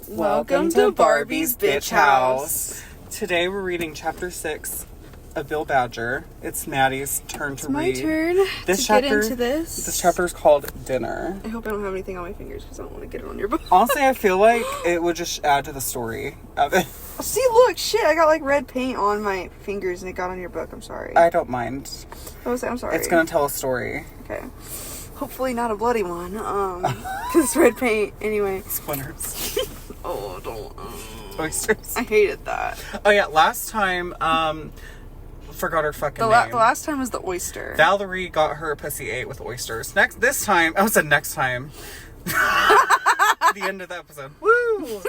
Welcome to Barbie's Bitch House. Today we're reading chapter 6 of Bill Badger. It's Maddie's turn to read. It's my turn this to chapter, get into this. This chapter is called Dinner. I hope I don't have anything on my fingers because I don't want to get it on your book. Honestly, I feel like it would just add to the story of it. See, look, shit, I got like red paint on my fingers and it got on your book. I'm sorry. I don't mind. I'm sorry. It's gonna tell a story. Okay. Hopefully not a bloody one. Because it's red paint. Anyway. Splinters. Oh, don't. Oysters. I hated that. Oh yeah, last time, forgot her fucking name. The last time was the oyster. Valerie got her pussy ate with oysters. This time, the end of the episode. Woo!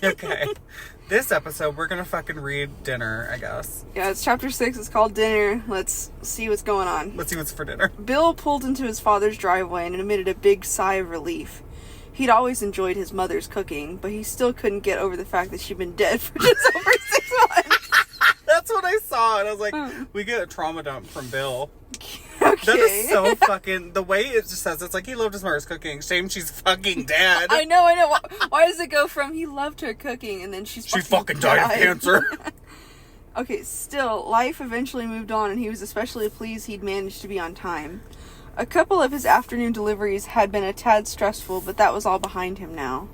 Okay. This episode, we're gonna fucking read Dinner, I guess. Yeah, it's chapter 6. It's called Dinner. Let's see what's going on. Let's see what's for dinner. Bill pulled into his father's driveway and emitted a big sigh of relief. He'd always enjoyed his mother's cooking, but he still couldn't get over the fact that she'd been dead for just over 6 months. That's what I saw, and I was like, we get a trauma dump from Bill. Okay. That is so fucking... The way it just says, it's like he loved his mother's cooking. Shame she's fucking dead. I know. Why does it go from he loved her cooking and then she fucking died of cancer? Okay, still, life eventually moved on and he was especially pleased he'd managed to be on time. A couple of his afternoon deliveries had been a tad stressful, but that was all behind him now.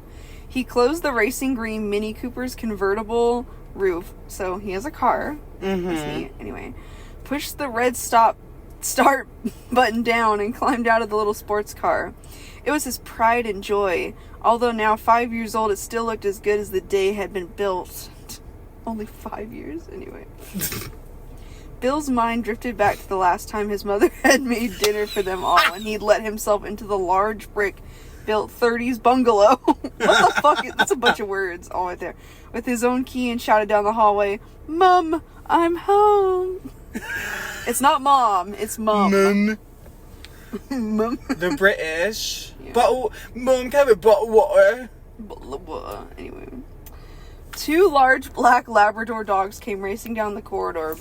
He closed the racing green Mini Cooper's convertible roof, so he has a car. Mm-hmm. That's neat. Anyway, pushed the red start button down and climbed out of the little sports car. It was his pride and joy. Although now 5 years old, it still looked as good as the day it had been built. Only 5 years? Anyway. Bill's mind drifted back to the last time his mother had made dinner for them all, and he'd let himself into the large brick-built 30s bungalow. What the fuck? That's a bunch of words all right there. With his own key and shouted down the hallway, "Mum, I'm home." It's not mom, it's mum. Mum. Mum. The British. Yeah. Bottle, Mum, can I have a bottle of water? Anyway. 2 large black Labrador dogs came racing down the corridor,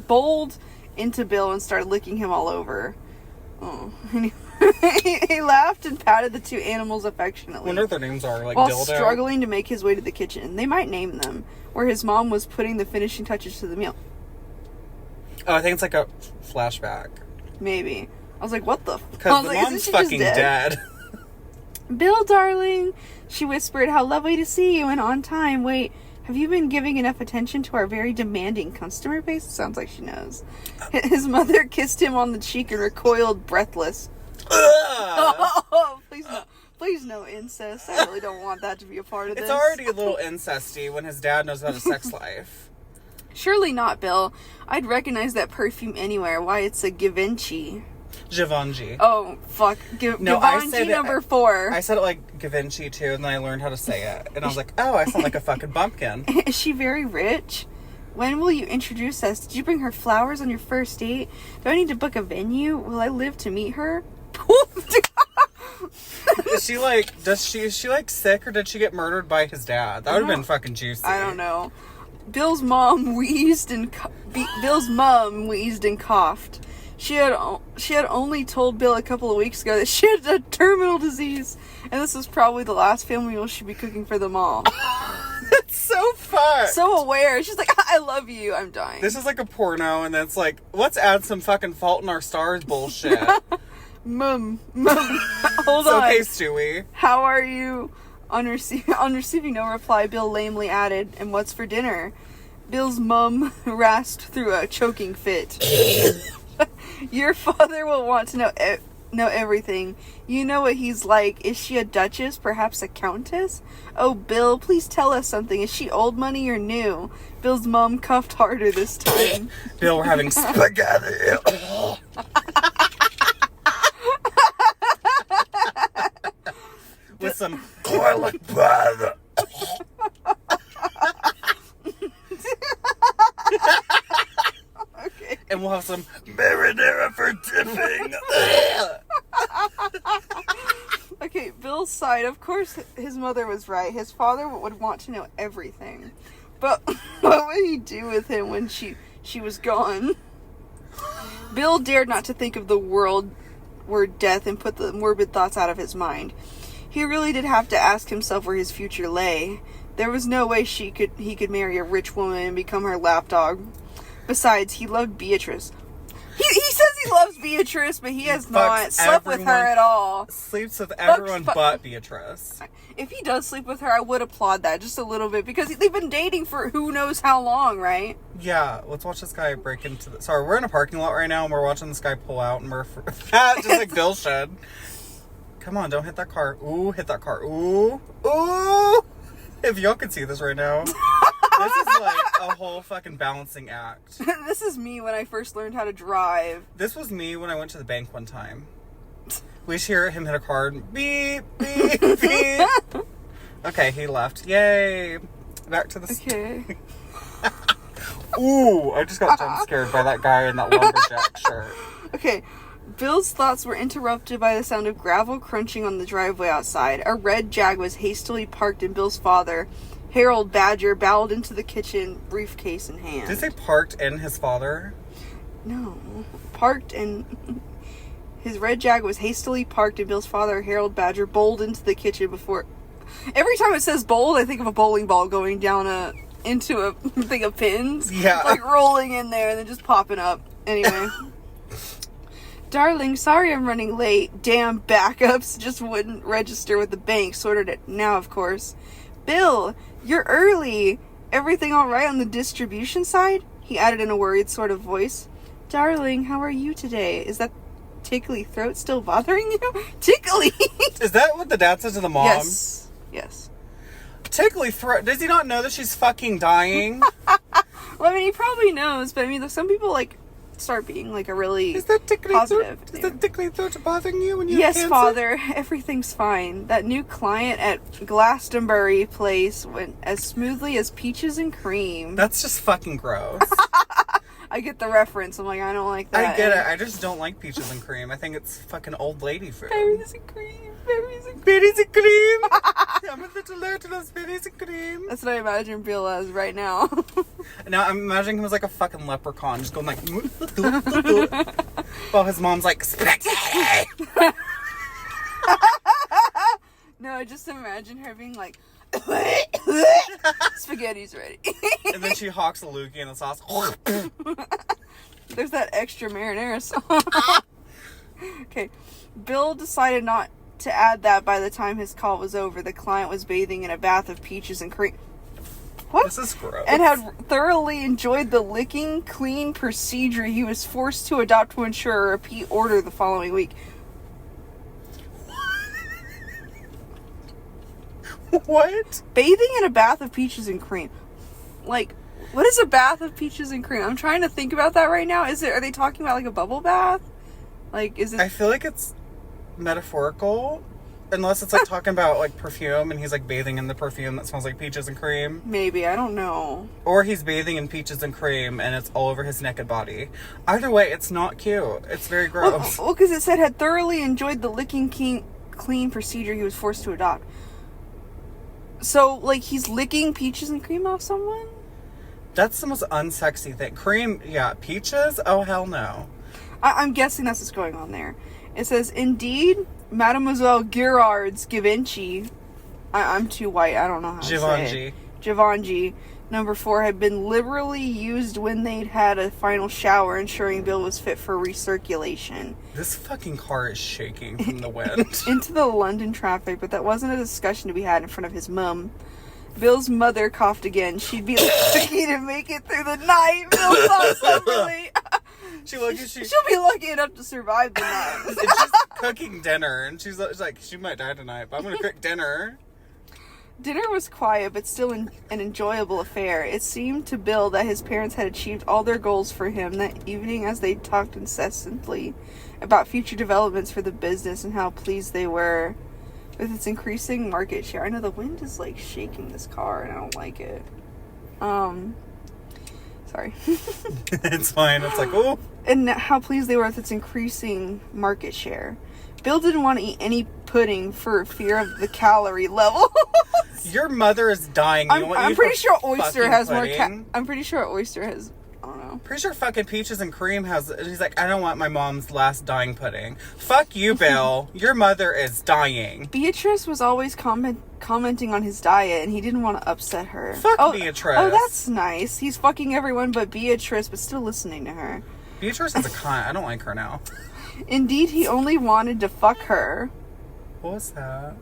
bowled into Bill and started licking him all over. Oh. He laughed and patted the 2 animals affectionately. I wonder what their names are, like while Dildo. struggling to make his way to the kitchen. They might name them, where his mom was putting the finishing touches to the meal. Oh, I think it's like a flashback. Maybe. I was like, what the? Because the mom's fucking dead. Bill, darling, she whispered, how lovely to see you and on time. Wait, have you been giving enough attention to our very demanding customer base? Sounds like she knows. His mother kissed him on the cheek and recoiled breathless. Oh, please no incest. I really don't want that to be a part of this. It's already a little incesty when his dad knows about his sex life. Surely not, Bill. I'd recognize that perfume anywhere. Why, it's a Givenchy. Givenchy. Oh, fuck. Givenchy number 4. I said it like Givenchy too, and then I learned how to say it. And I was like, oh, I sound like a fucking bumpkin. Is she very rich? When will you introduce us? Did you bring her flowers on your first date? Do I need to book a venue? Will I live to meet her? Is she like sick, or did she get murdered by his dad? That would have been fucking juicy. I don't know. Bill's mom wheezed and coughed. She had only told Bill a couple of weeks ago that she had a terminal disease, and this was probably the last family meal she'd be cooking for them all. That's so fun. So aware. She's like, I love you. I'm dying. This is like a porno, and then it's like, let's add some fucking Fault in Our Stars bullshit. Mum, hold it's on. Okay, Stewie. How are you? On receiving no reply, Bill lamely added, and what's for dinner? Bill's mum rasped through a choking fit. Your father will want to know everything. You know what he's like. Is she a duchess? Perhaps a countess? Oh, Bill, please tell us something. Is she old money or new? Bill's mum coughed harder this time. Bill, we're having spaghetti. With some garlic bread. Okay. And we'll have some marinara for dipping. Okay, Bill's side. Of course, his mother was right. His father would want to know everything. But what would he do with him when she was gone? Bill dared not to think of the word death and put the morbid thoughts out of his mind. He really did have to ask himself where his future lay. There was no way he could marry a rich woman and become her lapdog. Besides, he loved Beatrice. He says he loves Beatrice, but he has not slept with her at all. Sleeps with everyone but Beatrice. If he does sleep with her, I would applaud that just a little bit, because they've been dating for who knows how long, right? Yeah, let's watch this guy break into the... Sorry, we're in a parking lot right now, and we're watching this guy pull out, and we're... just like Bill should. Come on, don't hit that car. Ooh, hit that car. Ooh. Ooh! If y'all could see this right now. This is like a whole fucking balancing act. This is me when I first learned how to drive. This was me when I went to the bank one time. We just hear him hit a card. Beep, beep, beep. Okay, he left. Yay. Back to the... Okay. Ooh, I just got jump scared by that guy in that lumberjack shirt. Okay. Bill's thoughts were interrupted by the sound of gravel crunching on the driveway outside. A red Jag was hastily parked, and Bill's father, Harold Badger, bowed into the kitchen, briefcase in hand. Did they say parked in his father? No. Parked, and his red Jag was hastily parked, and Bill's father, Harold Badger, bowled into the kitchen before... Every time it says bowled, I think of a bowling ball going down into a thing of pins. Yeah. Like rolling in there and then just popping up. Anyway. Darling, sorry I'm running late. Damn backups just wouldn't register with the bank. Sorted it now, of course. Bill, you're early. Everything all right on the distribution side? He added in a worried sort of voice. Darling, how are you today? Is that tickly throat still bothering you? Tickly! Is that what the dad said to the mom? Yes. Yes. Tickly throat. Does he not know that she's fucking dying? Well, I mean, he probably knows, but I mean, some people, like, start being, like, a really Is that tickly positive. throat? Is that tickly throat bothering you when you have Yes, cancer? Father. Everything's fine. That new client at Glastonbury Place went as smoothly as peaches and cream. That's just fucking gross. I get the reference. I'm like, I don't like that. I get it. I just don't like peaches and cream. I think it's fucking old lady food. Berries and cream. Berries and cream. Berries and cream. I'm a little allergic to those berries and cream. That's what I imagine Bill as right now. Now I'm imagining him as like a fucking leprechaun, just going like, while his mom's like, spaghetti. No, I just imagine her being like, spaghetti's ready. And then she hawks a loogie in the sauce. There's that extra marinara sauce. Okay. Bill decided not to add that by the time his call was over. The client was bathing in a bath of peaches and cream. What? This is gross. And had thoroughly enjoyed the licking clean procedure he was forced to adopt to ensure a repeat order the following week. What? Bathing in a bath of peaches and cream. Like, what is a bath of peaches and cream? I'm trying to think about that right now. Are they talking about like a bubble bath? Like, is it... I feel like it's metaphorical. Unless it's like talking about like perfume and he's like bathing in the perfume that smells like peaches and cream. Maybe, I don't know. Or he's bathing in peaches and cream and it's all over his naked body. Either way, it's not cute. It's very gross. Well, because it said had thoroughly enjoyed the licking clean procedure he was forced to adopt. So, like, he's licking peaches and cream off someone? That's the most unsexy thing. Cream, yeah. Peaches? Oh, hell no. I'm guessing that's what's going on there. It says, indeed, Mademoiselle Girard's Givenchy. I'm too white. I don't know how to say it. Givenchy. Number 4 had been liberally used when they'd had a final shower, ensuring Bill was fit for recirculation. This fucking car is shaking from the wind. Into the London traffic, but that wasn't a discussion to be had in front of his mum. Bill's mother coughed again. She'd be lucky to make it through the night. Bill thought soberly. She'll be lucky enough to survive the night. It's just cooking dinner, and she's like, she might die tonight, but I'm gonna cook dinner. Dinner was quiet, but still an enjoyable affair. It seemed to Bill that his parents had achieved all their goals for him that evening as they talked incessantly about future developments for the business and how pleased they were with its increasing market share. I know the wind is like shaking this car and I don't like it. Sorry. It's fine. It's like, oh. And how pleased they were with its increasing market share. Bill didn't want to eat any pudding for fear of the calorie level. Your mother is dying. I'm pretty sure oyster has more. I'm I'm pretty sure oyster has. I don't know. know. Pretty sure fucking Peaches and Cream has... He's like, I don't want my mom's last dying pudding. Fuck you, Bill. Your mother is dying. Beatrice was always commenting on his diet, and he didn't want to upset her. Fuck Beatrice. Oh, that's nice. He's fucking everyone but Beatrice, but still listening to her. Beatrice is a cunt. I don't like her now. Indeed, he only wanted to fuck her. What was that?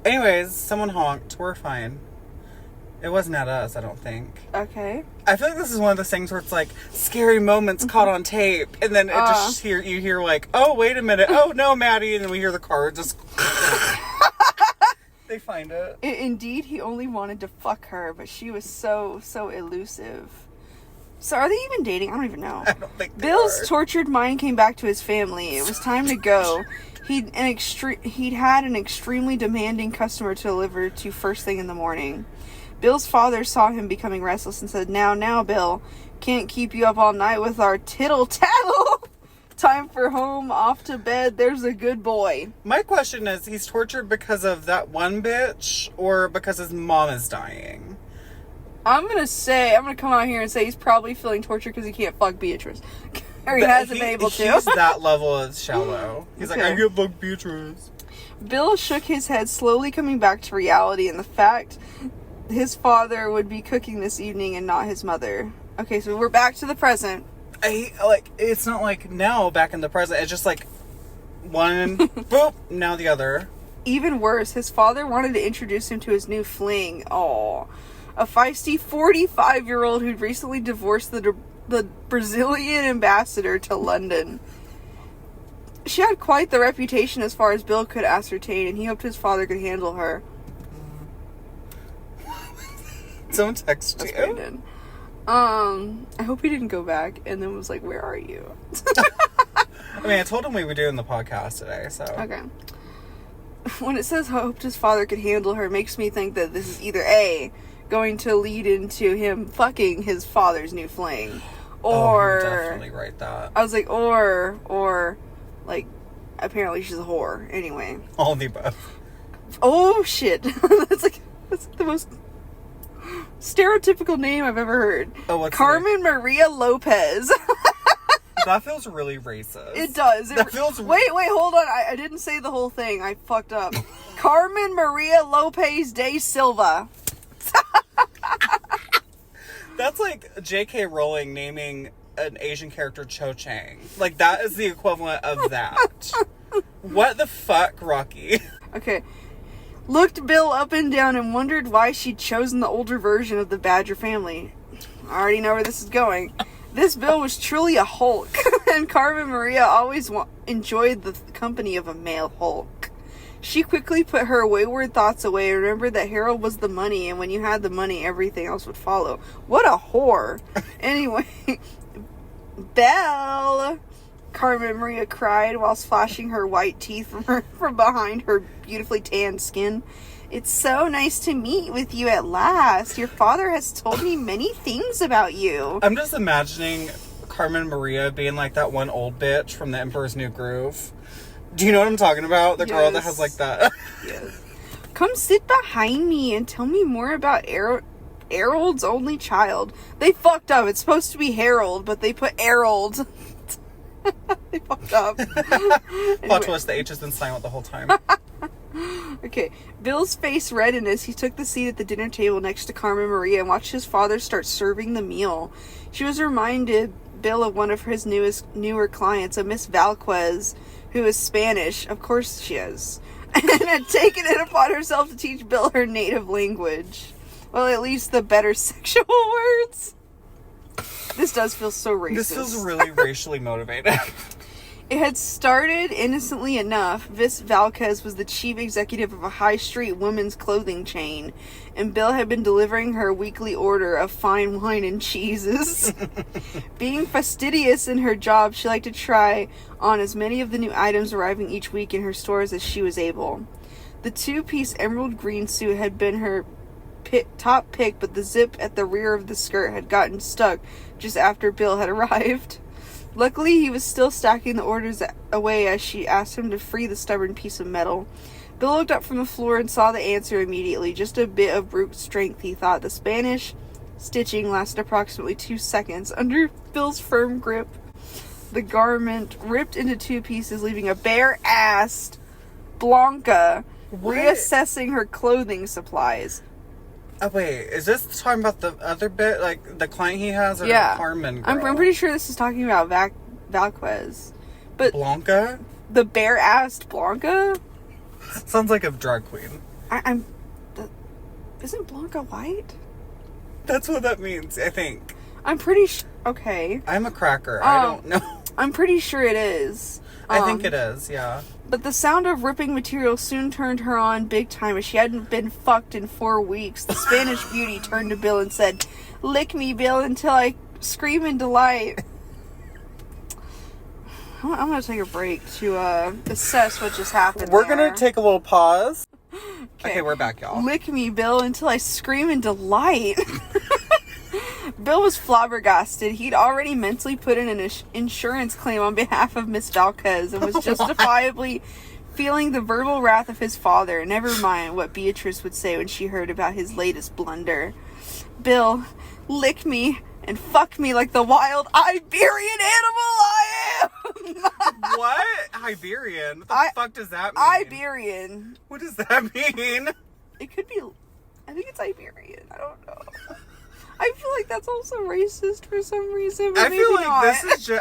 Anyways, someone honked. We're fine. It wasn't at us, I don't think. Okay. I feel like this is one of those things where it's like scary moments caught on tape, and then you hear like, oh wait a minute, oh no, Maddie, and then we hear the car just. They find it. Indeed, he only wanted to fuck her, but she was so elusive. So are they even dating? I don't even know. I don't think they Bill's are. tortured mind came back to his family. It was time to go. He'd had an extremely demanding customer to deliver to first thing in the morning. Bill's father saw him becoming restless and said, Now, Bill. Can't keep you up all night with our tittle-tattle. Time for home, off to bed. There's a good boy. My question is, he's tortured because of that one bitch, or because his mom is dying? I'm gonna come out here and say he's probably feeling tortured because he can't fuck Beatrice. Or he hasn't been able to. He's that level of shallow. He's Okay. like, I can't fuck Beatrice. Bill shook his head, slowly coming back to reality and the fact his father would be cooking this evening and not his mother. Okay, so we're back to the present. It's not like now back in the present. It's just like one, boop, now the other. Even worse, his father wanted to introduce him to his new fling. Aww. A feisty 45-year-old who'd recently divorced the Brazilian ambassador to London. She had quite the reputation as far as Bill could ascertain, and he hoped his father could handle her. Don't text That's you. Brandon. I hope he didn't go back and then was like, where are you? I mean, I told him we were doing the podcast today, so. Okay. When it says hoped his father could handle her, it makes me think that this is either A, going to lead into him fucking his father's new fling, or... Oh, definitely write that. I was like, or, like, apparently she's a whore. Anyway. All of the above. Oh, shit. that's the most stereotypical name I've ever heard. Oh, what's Carmen Maria Lopez. That feels really racist. It does. That feels... Wait, hold on. I didn't say the whole thing. I fucked up. Carmen Maria Lopez de Silva. That's like J.K. Rowling naming an Asian character Cho Chang. Like, that is the equivalent of that. What the fuck, Rocky? Okay. Looked Bill up and down and wondered why she'd chosen the older version of the Badger family. I already know where this is going. This Bill was truly a Hulk, and Carmen Maria always enjoyed the company of a male Hulk. She quickly put her wayward thoughts away and remembered that Harold was the money, and when you had the money, everything else would follow. What a whore. Anyway, Belle, Carmen Maria cried while flashing her white teeth from behind her beautifully tanned skin. It's so nice to meet with you at last. Your father has told me many things about you. I'm just imagining Carmen Maria being like that one old bitch from The Emperor's New Groove. Do you know what I'm talking about? The girl that has like that. Yes. Come sit behind me and tell me more about Harold's only child. They fucked up. It's supposed to be Harold, but they put Harold. They fucked up. Plot twist, the H has been silent the whole time. Okay, Bill's face reddened as he took the seat at the dinner table next to Carmen Maria and watched his father start serving the meal. She was reminded Bill of one of his newer clients, a Miss Valquez, who is Spanish. Of course she is. And had taken it upon herself to teach Bill her native language. Well, at least the better sexual words. This does feel so racist. This feels really racially motivated. It had started innocently enough. Miss Valquez was the chief executive of a high street women's clothing chain, and Bill had been delivering her weekly order of fine wine and cheeses. Being fastidious in her job, she liked to try on as many of the new items arriving each week in her stores as she was able. The two-piece emerald green suit had been her top pick, but the zip at the rear of the skirt had gotten stuck just after Bill had arrived. Luckily, he was still stacking the orders away as she asked him to free the stubborn piece of metal. Bill looked up from the floor and saw the answer immediately. Just a bit of brute strength, he thought. The Spanish Stitching lasted approximately 2 seconds. Under Bill's firm grip, the garment ripped into 2 pieces, leaving a bare-assed Blanca reassessing her clothing supplies. Oh, wait. Is this talking about the other bit? Like, the client he has? Or Yeah. the Carmen girl? I'm pretty sure this is talking about Valquez. But Blanca? the bare-assed Blanca? Sounds like a drag queen. Isn't Blanca white? That's what that means, I think. I'm pretty sure. Okay. I'm a cracker. I don't know. I'm pretty sure it is. I think it is, yeah. But the sound of ripping material soon turned her on big time. As she hadn't been fucked in 4 weeks, the Spanish beauty turned to Bill and said, "Lick me, Bill, until I scream in delight." I'm going to take a break to assess what just happened. We're going to take a little pause. Okay, we're back, y'all. Lick me, Bill, until I scream in delight. Bill was flabbergasted. He'd already mentally put in an insurance claim on behalf of Miss Valquez and was justifiably feeling the verbal wrath of his father. Never mind what Beatrice would say when she heard about his latest blunder. "Bill, lick me and fuck me like the wild Iberian animal I am." What? Iberian? What the fuck does that mean? Iberian. What does that mean? It could be... I think it's Iberian. I don't know. I feel like that's also racist for some reason, but maybe not.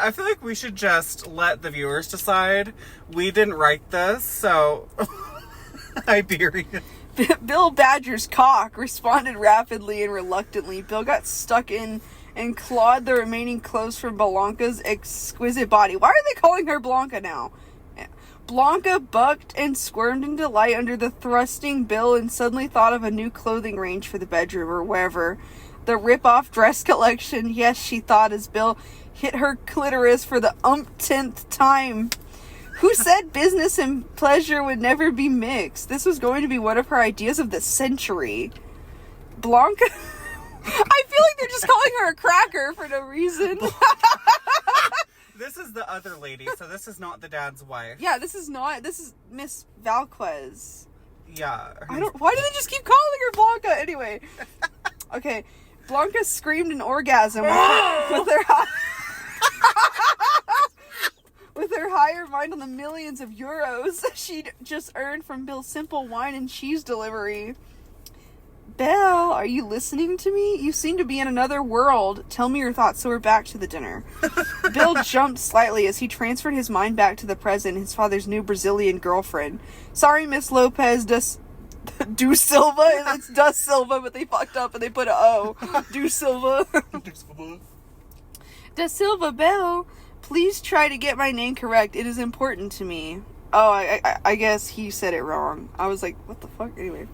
I feel like we should just let the viewers decide. We didn't write this, so... Iberian. Bill Badger's cock responded rapidly and reluctantly. Bill got stuck in and clawed the remaining clothes from Blanca's exquisite body. Why are they calling her Blanca now? Blanca bucked and squirmed in delight under the thrusting Bill and suddenly thought of a new clothing range for the bedroom or wherever. The rip-off dress collection, yes, she thought as Bill hit her clitoris for the umpteenth time. Who said business and pleasure would never be mixed? This was going to be one of her ideas of the century. Blanca... I feel like they're just calling her a cracker for no reason. This is the other lady, so this is not the dad's wife. Yeah, this is Miss Valquez. Yeah. Why do they just keep calling her Blanca? Anyway. Okay. Blanca screamed an orgasm with her higher mind on the millions of euros she'd just earned from Bill's simple wine and cheese delivery. "Belle, are you listening to me? You seem to be in another world. Tell me your thoughts." So we're back to the dinner. Bill jumped slightly as he transferred his mind back to the present, his father's new Brazilian girlfriend. "Sorry, Miss Lopez do Silva. It's Das Silva, but they fucked up and they put a O. Do Silva. Da Silva, Belle. Please try to get my name correct. It is important to me." Oh, I guess he said it wrong. I was like, what the fuck? Anyway.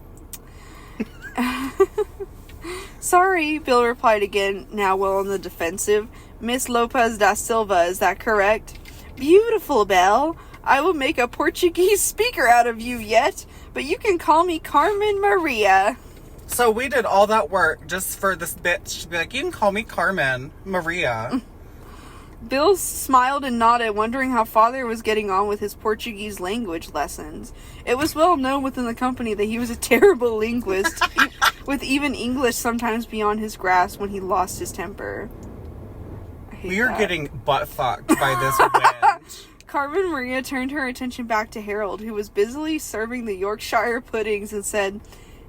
"Sorry," Bill replied again, now well on the defensive. "Miss Lopez da Silva, is that correct?" "Beautiful, Belle. I will make a Portuguese speaker out of you yet, but you can call me Carmen Maria." So we did all that work just for this bitch to be like, "You can call me Carmen Maria." Bill smiled and nodded, wondering how father was getting on with his Portuguese language lessons. It was well known within the company that he was a terrible linguist, with even English sometimes beyond his grasp when he lost his temper. We are getting butt fucked by this witch. Carmen Maria turned her attention back to Harold, who was busily serving the Yorkshire puddings, and said,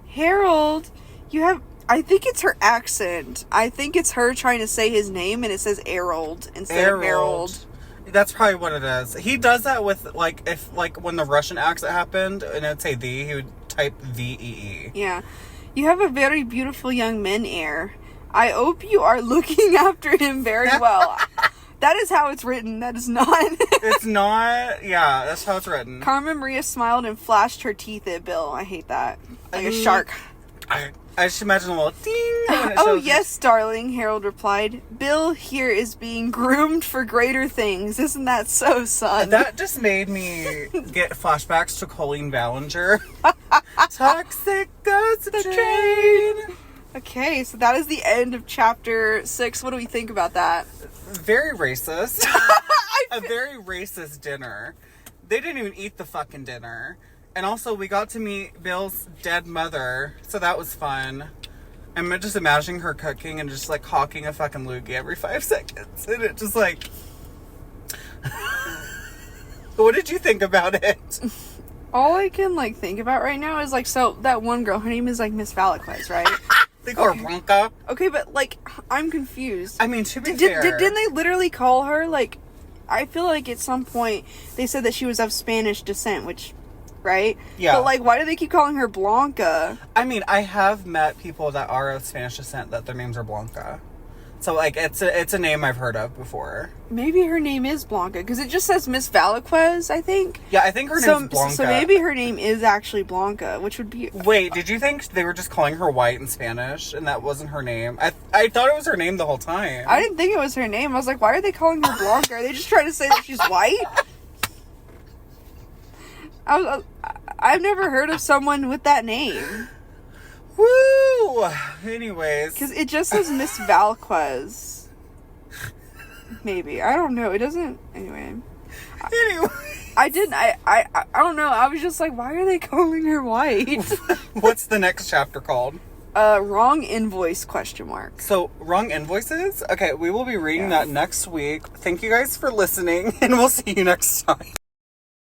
"Harold, you have..." I think it's her accent. I think it's her trying to say his name, and it says Harold instead of Harold. That's probably what it is. He does that with, like, if, like, when the Russian accent happened, and it'd say the, he would type V-E-E. Yeah. "You have a very beautiful young man air. I hope you are looking after him very well." That is how it's written. That is not. It's not. Yeah, that's how it's written. Carmen Maria smiled and flashed her teeth at Bill. I hate that. Like a shark. I just imagine a little ding. "Oh, yes, darling," Harold replied. "Bill here is being groomed for greater things. Isn't that so, son?" That just made me get flashbacks to Colleen Ballinger. Toxic goes the train. Okay, so that is the end of chapter 6. What do we think about that? Very racist. A very racist dinner. They didn't even eat the fucking dinner. And also, we got to meet Bill's dead mother, so that was fun. I'm just imagining her cooking and just like hawking a fucking loogie every 5 seconds. And it just like... What did you think about it? All I can like think about right now is like, so that one girl, her name is like Miss Valquez, right? They call her Blanca. Okay, but like, I'm confused. I mean, to be fair... Didn't they literally call her like... I feel like at some point they said that she was of Spanish descent, which... Right? Yeah. But like, why do they keep calling her Blanca? I mean, I have met people that are of Spanish descent that their names are Blanca. So, like, it's a name I've heard of before. Maybe her name is Blanca, because it just says Miss Valquez, I think. Yeah, I think her name's Blanca. So maybe her name is actually Blanca, which would be... Wait, did you think they were just calling her white in Spanish, and that wasn't her name? I thought it was her name the whole time. I didn't think it was her name. I was like, why are they calling her Blanca? Are they just trying to say that she's white? I've never heard of someone with that name. Woo! Anyways. Because it just says Miss Valquez. Maybe. I don't know. It doesn't... Anyway. I don't know. I was just like, why are they calling her white? What's the next chapter called? Wrong invoice, ? So, wrong invoices? Okay, we will be reading that next week. Thank you guys for listening, and we'll see you next time.